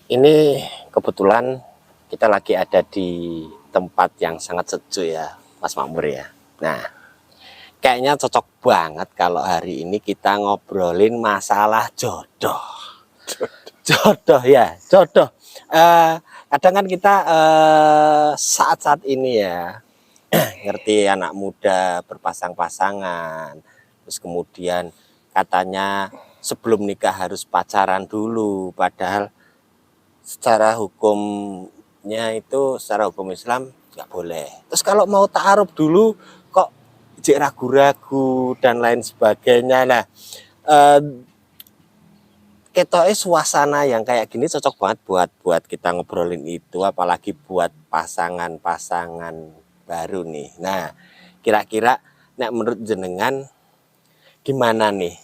Ini kebetulan kita lagi ada di tempat yang sangat sejuk ya, Mas Makmur ya. Nah, kayaknya cocok banget kalau hari ini kita ngobrolin masalah jodoh. Jodoh ya, jodoh. Kadang kan kita saat-saat ini ya, ngerti anak muda berpasang-pasangan. Terus kemudian katanya sebelum nikah harus pacaran dulu, padahal secara hukumnya itu secara hukum Islam nggak boleh. Terus kalau mau ta'aruf dulu kok jek ragu-ragu dan lain sebagainya. Nah, eh, ketoknya suasana yang kayak gini cocok banget buat kita ngobrolin itu, apalagi buat pasangan-pasangan baru nih. Nah, kira-kira nek menurut jenengan gimana nih?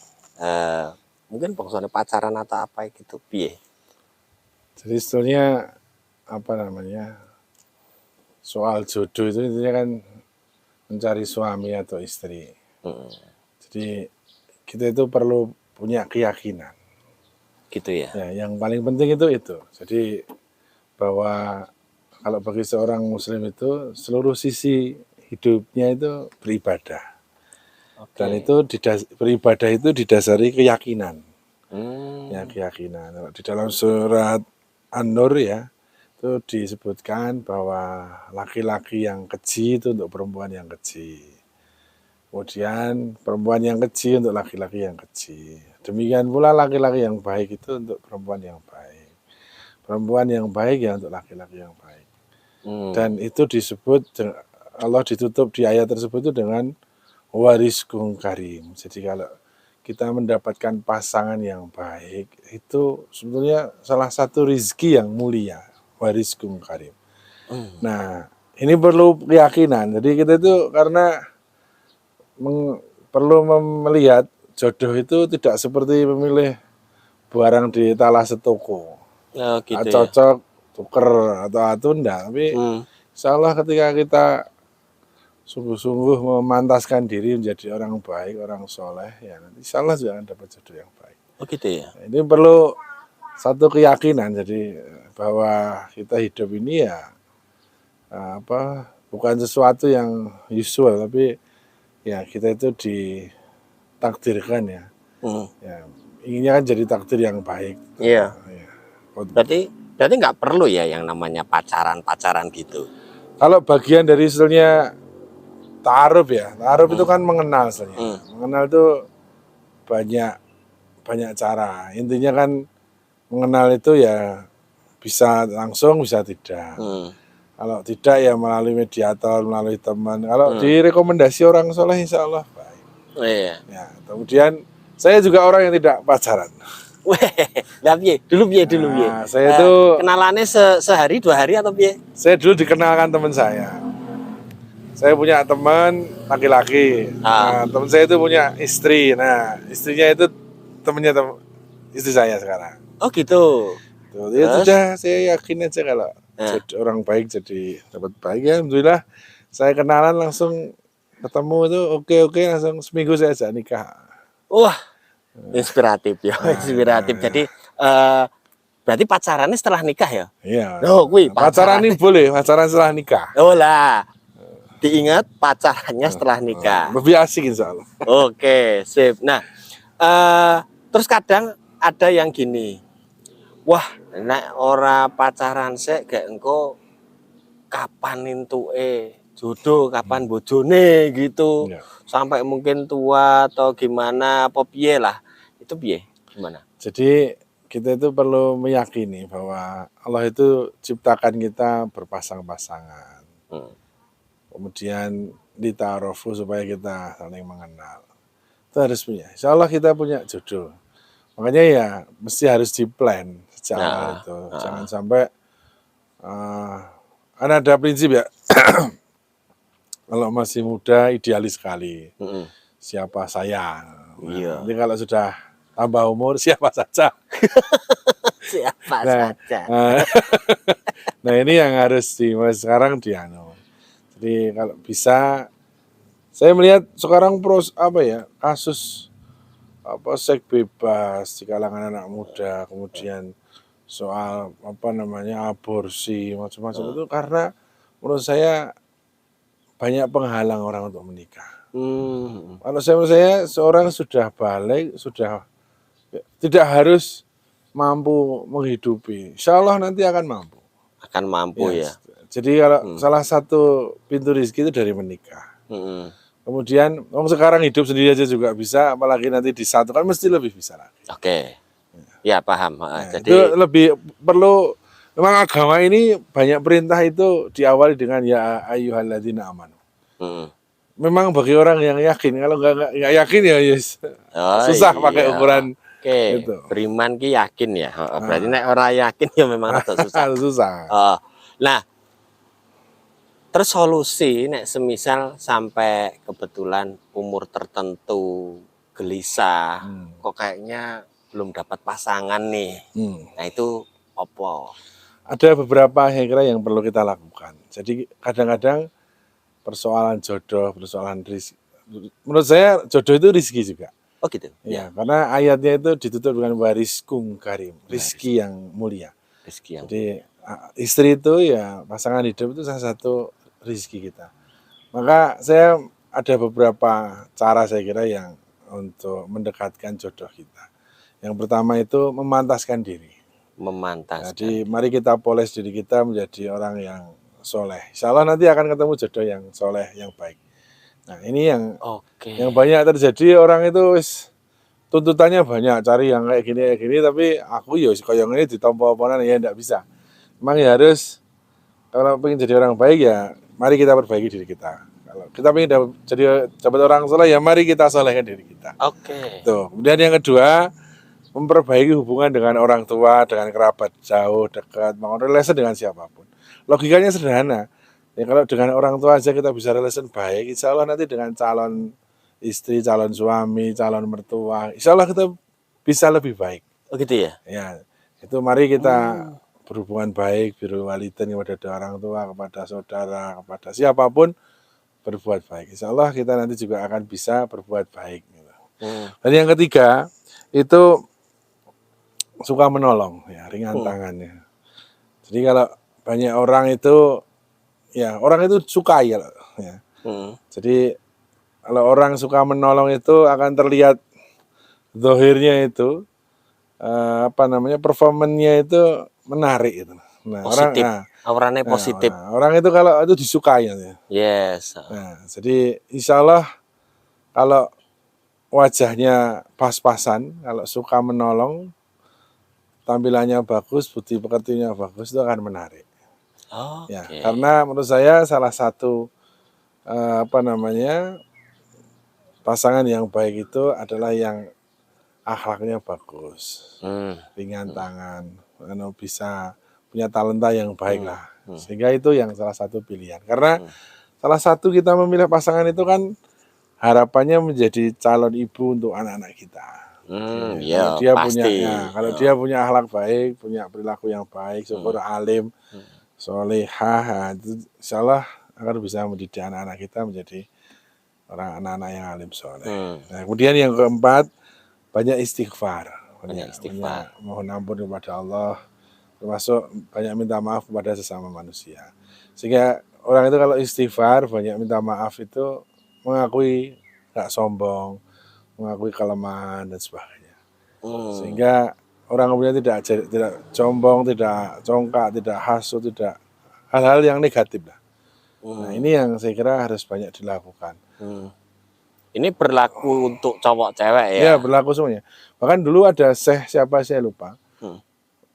Mungkin bangsane pacaran atau apa gitu piye? Jadi sebetulnya apa namanya, soal jodoh itu intinya kan mencari suami atau istri. Jadi kita itu perlu punya keyakinan. Gitu ya. Ya, yang paling penting itu. Jadi bahwa kalau bagi seorang muslim itu seluruh sisi hidupnya itu beribadah. Dan itu beribadah itu didasari keyakinan. Ya, keyakinan. Di dalam surat An-Nur ya, itu disebutkan bahwa laki-laki yang keji itu untuk perempuan yang keji. Kemudian perempuan yang keji untuk laki-laki yang keji. Demikian pula laki-laki yang baik itu untuk perempuan yang baik. Perempuan yang baik ya untuk laki-laki yang baik. Dan itu disebut, Allah ditutup di ayat tersebut itu dengan warizqun karim. Jadi kalau kita mendapatkan pasangan yang baik, itu sebetulnya salah satu rizki yang mulia, warizqun karim. Nah, ini perlu keyakinan. Jadi kita itu karena perlu melihat jodoh itu tidak seperti memilih barang di talase toko. Oh, gitu ya. Cocok, tuker atau enggak. Tapi insya Allah ketika kita sungguh-sungguh memantaskan diri menjadi orang baik, orang soleh, ya nanti insya Allah juga akan dapat jodoh yang baik. Oh gitu ya. Nah, ini perlu satu keyakinan, jadi bahwa kita hidup ini ya bukan sesuatu yang usual, tapi ya kita itu ditakdirkan ya. Ya inginnya kan jadi takdir yang baik. Iya. Ya. Berarti nggak perlu ya yang namanya pacaran gitu. Kalau bagian dari istilahnya ta'aruf ya, ta'aruf itu kan mengenal istilahnya. Mengenal itu banyak cara. Intinya kan mengenal itu ya bisa langsung, bisa tidak. Kalau tidak ya melalui mediator, melalui teman. Kalau direkomendasi orang soleh insya Allah baik. Oh, iya. Ya, kemudian saya juga orang yang tidak pacaran. Lah piye? Dulu piye? Nah, saya itu kenalannya sehari 2 hari atau piye? Saya dulu dikenalkan teman saya. Saya punya teman laki-laki. Nah, teman saya itu punya istri. Nah, istrinya itu temannya istri saya sekarang. Oh gitu. Tuh, ya sudah, saya yakin aja kalau jadi orang baik jadi dapat baik ya. Alhamdulillah saya kenalan langsung ketemu itu oke langsung seminggu saya ajak nikah. Wah, inspiratif ya, inspiratif. Jadi berarti pacarannya setelah nikah ya? Iya. Oh, pacaran ini boleh, pacaran setelah nikah. Oh lah. Diingat pacarannya setelah nikah. Lebih asik insya Allah. Oke, sip. Nah, terus kadang ada yang gini. Wah, nek ora pacaran sik gak engko kapan entuke jodoh, kapan bojone gitu. Ya. Sampai mungkin tua atau gimana apa piye lah. Itu piye? Gimana? Jadi kita itu perlu meyakini bahwa Allah itu ciptakan kita berpasang-pasangan. Kemudian dita'arufu supaya kita saling mengenal. Itu harus punya. Insya Allah kita punya jodoh. Makanya ya mesti harus di-plan sejak awal itu. Jangan sampai kan ada prinsip ya. Kalau masih muda idealis sekali. Siapa saya. Nah, nanti kalau sudah tambah umur siapa saja. Siapa saja. Nah ini yang harus sekarang Jadi kalau bisa, saya melihat sekarang kasus seks bebas di kalangan anak muda, kemudian soal apa namanya aborsi macam-macam itu karena menurut saya banyak penghalang orang untuk menikah. Kalau menurut saya seorang sudah balik, sudah tidak harus mampu menghidupi. Insya Allah nanti akan mampu. Akan mampu ya. Jadi kalau salah satu pintu rezeki itu dari menikah. Kemudian, sekarang hidup sendiri aja juga bisa, apalagi nanti disatukan mesti lebih bisa lagi. Oke. Ya paham. Jadi itu lebih perlu. Memang agama ini banyak perintah itu diawali dengan ya ayyuhalladzina amanu. Memang bagi orang yang yakin, kalau nggak yakin ya yes. Susah pakai ukuran. Oke, gitu. Beriman ki yakin ya. Berarti nek orang yakin ya memang agak susah. Susah. Nah, terus solusi nek semisal sampai kebetulan umur tertentu gelisah, kok kayaknya belum dapat pasangan nih. Nah itu apa? Ada beberapa yang perlu kita lakukan. Jadi kadang-kadang persoalan jodoh, persoalan rezeki. Menurut saya jodoh itu rezeki juga. Oh gitu. Ya, karena ayatnya itu ditutup dengan wariskum karim, rezeki yang mulia. Rezeki yang. Jadi istri itu ya pasangan hidup itu salah satu rezeki kita. Maka saya ada beberapa cara saya kira yang untuk mendekatkan jodoh kita. Yang pertama itu memantaskan diri. Memantaskan. Jadi mari kita poles diri kita menjadi orang yang soleh. Insya Allah nanti akan ketemu jodoh yang soleh, yang baik. Nah ini yang banyak terjadi, orang itu tuntutannya banyak, cari yang kayak gini, tapi aku ya koyong ini ditompo-tomponan ya enggak bisa. Memang ya harus, kalau pengen jadi orang baik ya mari kita perbaiki diri kita. Kalau kita pengen jadi dapat orang soleh ya mari kita solehkan diri kita. Tuh. Kemudian yang kedua, memperbaiki hubungan dengan orang tua, dengan kerabat jauh, dekat, mau relasi dengan siapapun. Logikanya sederhana. Ya kalau dengan orang tua aja kita bisa relasi baik, insya Allah nanti dengan calon istri, calon suami, calon mertua, insya Allah kita bisa lebih baik. Oh gitu ya? Ya, itu mari kita berhubungan baik, birrul walidain kepada orang tua, kepada saudara, kepada siapapun, berbuat baik. Insya Allah kita nanti juga akan bisa berbuat baik. Dan yang ketiga, itu suka menolong, ya ringan tangannya. Jadi kalau banyak orang itu, ya orang itu suka ya. Jadi kalau orang suka menolong itu akan terlihat zahirnya itu performanya itu menarik itu. Nah, positif. Auranya positif. Orang itu kalau itu disukai ya. Yes. Nah, jadi insya Allah kalau wajahnya pas-pasan, kalau suka menolong, tampilannya bagus, budi pekertinya bagus, itu akan menarik. Ya, karena menurut saya salah satu pasangan yang baik itu adalah yang akhlaknya bagus, ringan tangan, bisa punya talenta yang baik lah. Sehingga itu yang salah satu pilihan. Karena salah satu kita memilih pasangan itu kan harapannya menjadi calon ibu untuk anak-anak kita. Ya, kalau dia punya akhlak baik, punya perilaku yang baik, syukur alim, solehah, itu insya Allah akan bisa mendidik anak-anak kita menjadi anak-anak yang alim soleh. Nah, kemudian yang keempat, banyak istighfar. Mohon ampun kepada Allah, termasuk banyak minta maaf kepada sesama manusia. Sehingga orang itu kalau istighfar, banyak minta maaf itu mengakui gak sombong, mengakui kelemahan dan sebagainya. Sehingga orang kemudian tidak sombong, tidak congkak, tidak hasut, tidak hal-hal yang negatif lah. Nah ini yang saya kira harus banyak dilakukan. Ini berlaku untuk cowok cewek ya? Ya berlaku semuanya. Bahkan dulu ada siapa saya lupa.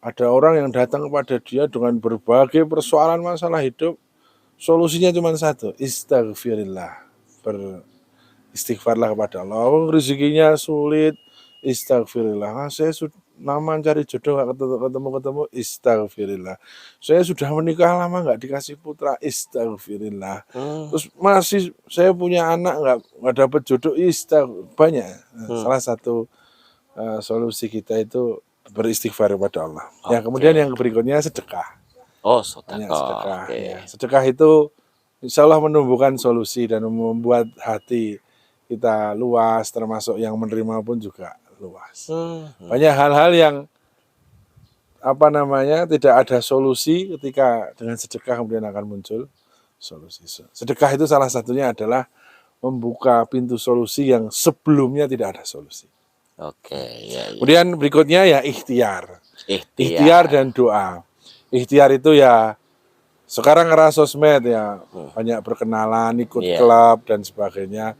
Ada orang yang datang kepada dia dengan berbagai persoalan masalah hidup. Solusinya cuma satu, istighfarillah. Beristighfarlah kepada Allah. Rezekinya sulit, istighfarillah. Saya lama cari jodoh gak ketemu, istighfarillah. Saya sudah menikah lama gak dikasih putra, istighfarillah. Terus masih saya punya anak gak dapat jodoh, banyak. Salah satu solusi kita itu beristighfar kepada Allah. Ya kemudian yang berikutnya sedekah. Sedekah. Ya. Sedekah itu insya Allah menumbuhkan solusi dan membuat hati kita luas, termasuk yang menerima pun juga luas. Banyak hal-hal yang tidak ada solusi ketika dengan sedekah kemudian akan muncul solusi. Sedekah itu salah satunya adalah membuka pintu solusi yang sebelumnya tidak ada solusi. Oke, ya, ya. Kemudian berikutnya ya ikhtiar. Ikhtiar Ikhtiar. dan doa. Ikhtiar itu ya sekarang era sosmed ya banyak berkenalan, ikut Iya. klub dan sebagainya.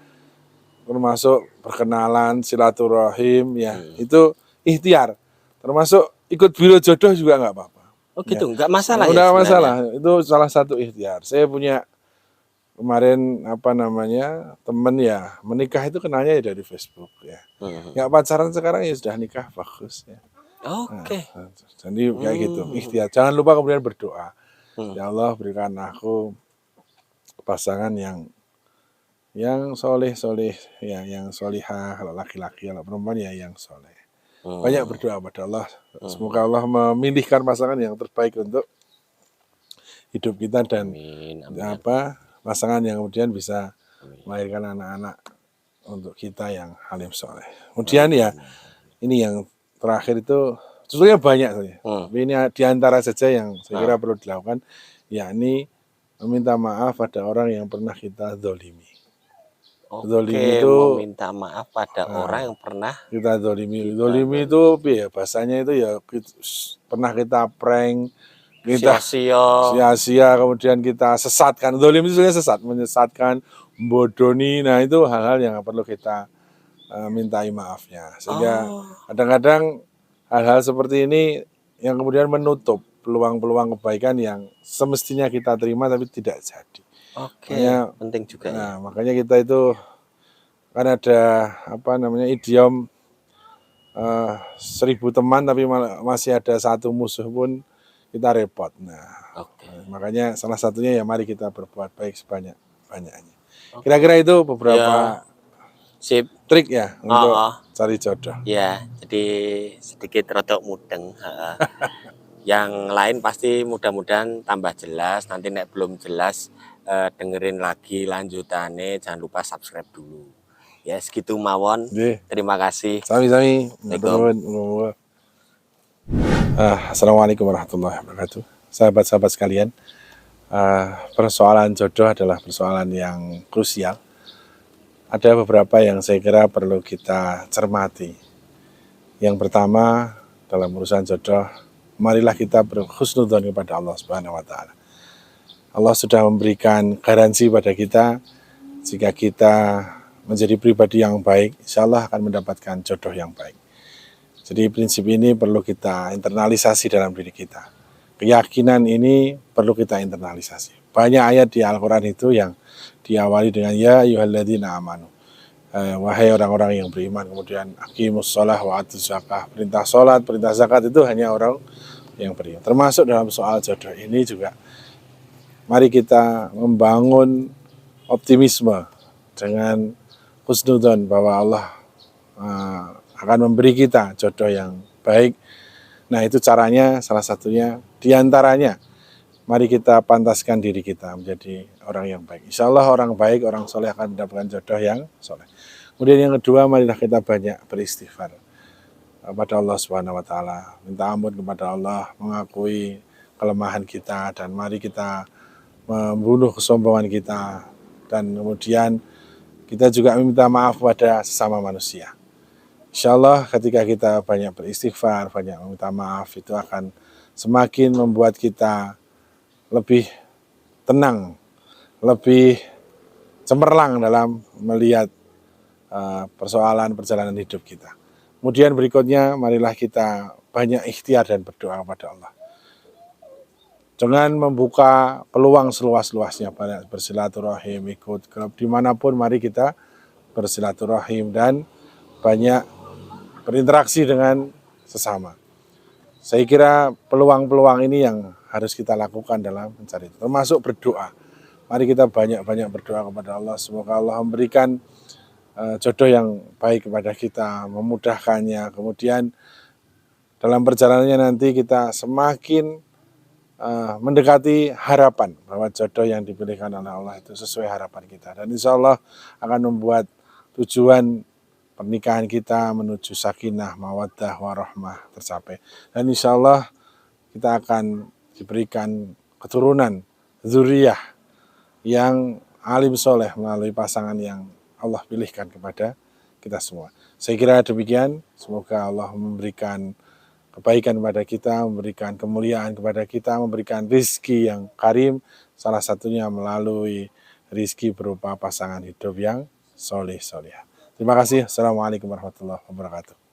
Termasuk berkenalan, silaturahim ya. Itu ikhtiar. Termasuk ikut biro jodoh juga nggak apa-apa. Oh gitu, Ya. nggak masalah ya Udah sebenarnya. masalah. Itu salah satu ikhtiar. Saya punya kemarin temen ya menikah itu kenalnya ya dari Facebook ya. Nggak pacaran sekarang ya sudah nikah, bagus ya. Oke. Nah, jadi kayak gitu, ikhtiar. Jangan lupa kemudian berdoa. Ya Allah berikan aku pasangan yang soleh ya, yang solihah, kalau laki-laki, kalau perempuan ya yang soleh. Banyak berdoa pada Allah. Semoga Allah memilihkan pasangan yang terbaik untuk hidup kita dan Amin, pasangan yang kemudian bisa melahirkan anak-anak untuk kita yang halim soleh. Kemudian ya ini yang terakhir itu sebetulnya banyak saja. Tapi ini diantara saja yang saya kira perlu dilakukan, yakni meminta maaf pada orang yang pernah kita zolimi. Oke, meminta maaf pada orang yang pernah kita zolimi. Zolimi itu ya bahasanya itu ya pernah kita prank, kita sia-sia, kemudian kita sesatkan. Zolim itu sebenarnya sesat, menyesatkan, membodohi. Nah itu hal-hal yang perlu kita mintai maafnya. Sehingga kadang-kadang hal-hal seperti ini yang kemudian menutup peluang-peluang kebaikan yang semestinya kita terima tapi tidak jadi. Oke, penting juga. Nah, makanya kita itu kan ada idiom 1000 teman tapi masih ada satu musuh pun kita repot. Nah, makanya salah satunya ya mari kita berbuat baik sebanyak-banyaknya. Kira-kira itu beberapa trik ya untuk cari jodoh. Ya, jadi sedikit rodok mudeng. Yang lain pasti mudah-mudahan tambah jelas. Nanti nek belum jelas dengerin lagi lanjutannya. Jangan lupa subscribe dulu. Ya segitu mawon. Terima kasih. Sami-sami. Assalamualaikum warahmatullahi wabarakatuh. Sahabat-sahabat sekalian, persoalan jodoh adalah persoalan yang krusial. Ada beberapa yang saya kira perlu kita cermati. Yang pertama, dalam urusan jodoh, marilah kita berhusnudzon kepada Allah Subhanahu wa taala. Allah sudah memberikan garansi pada kita, jika kita menjadi pribadi yang baik, insya Allah akan mendapatkan jodoh yang baik. Jadi prinsip ini perlu kita internalisasi dalam diri kita. Keyakinan ini perlu kita internalisasi. Banyak ayat di Al-Quran itu yang diawali dengan ya ayyuhalladzina amanu. Wahai orang-orang yang beriman, kemudian aqimus shalah wa atuz zakah. Perintah sholat, perintah zakat itu hanya orang yang beriman. Termasuk dalam soal jodoh ini juga, mari kita membangun optimisme dengan husnudzon bahwa Allah akan memberi kita jodoh yang baik. Nah itu caranya, salah satunya diantaranya, mari kita pantaskan diri kita menjadi orang yang baik. Insya Allah orang baik, orang soleh akan mendapatkan jodoh yang soleh. Kemudian yang kedua, marilah kita banyak beristighfar kepada Allah Subhanahu wa taala, minta ampun kepada Allah, mengakui kelemahan kita, dan mari kita membunuh kesombongan kita, dan kemudian kita juga meminta maaf pada sesama manusia. Insya Allah ketika kita banyak beristighfar, banyak meminta maaf, itu akan semakin membuat kita lebih tenang, lebih cemerlang dalam melihat persoalan perjalanan hidup kita. Kemudian berikutnya, marilah kita banyak ikhtiar dan berdoa kepada Allah. Jangan membuka peluang seluas-luasnya, banyak bersilaturahim, ikut klub dimanapun, mari kita bersilaturahim dan banyak berinteraksi dengan sesama. Saya kira peluang-peluang ini yang harus kita lakukan dalam mencari itu, termasuk berdoa. Mari kita banyak-banyak berdoa kepada Allah, semoga Allah memberikan jodoh yang baik kepada kita, memudahkannya. Kemudian dalam perjalanannya nanti kita semakin mendekati harapan bahwa jodoh yang dipilihkan oleh Allah itu sesuai harapan kita. Dan insya Allah akan membuat tujuan pernikahan kita menuju sakinah, mawaddah, warahmah tercapai. Dan insya Allah kita akan diberikan keturunan, zuriyah yang alim soleh melalui pasangan yang Allah pilihkan kepada kita semua. Saya kira demikian, semoga Allah memberikan kebaikan kepada kita, memberikan kemuliaan kepada kita, memberikan rizki yang karim, salah satunya melalui rizki berupa pasangan hidup yang soleh-soleh. Terima kasih. Assalamualaikum warahmatullahi wabarakatuh.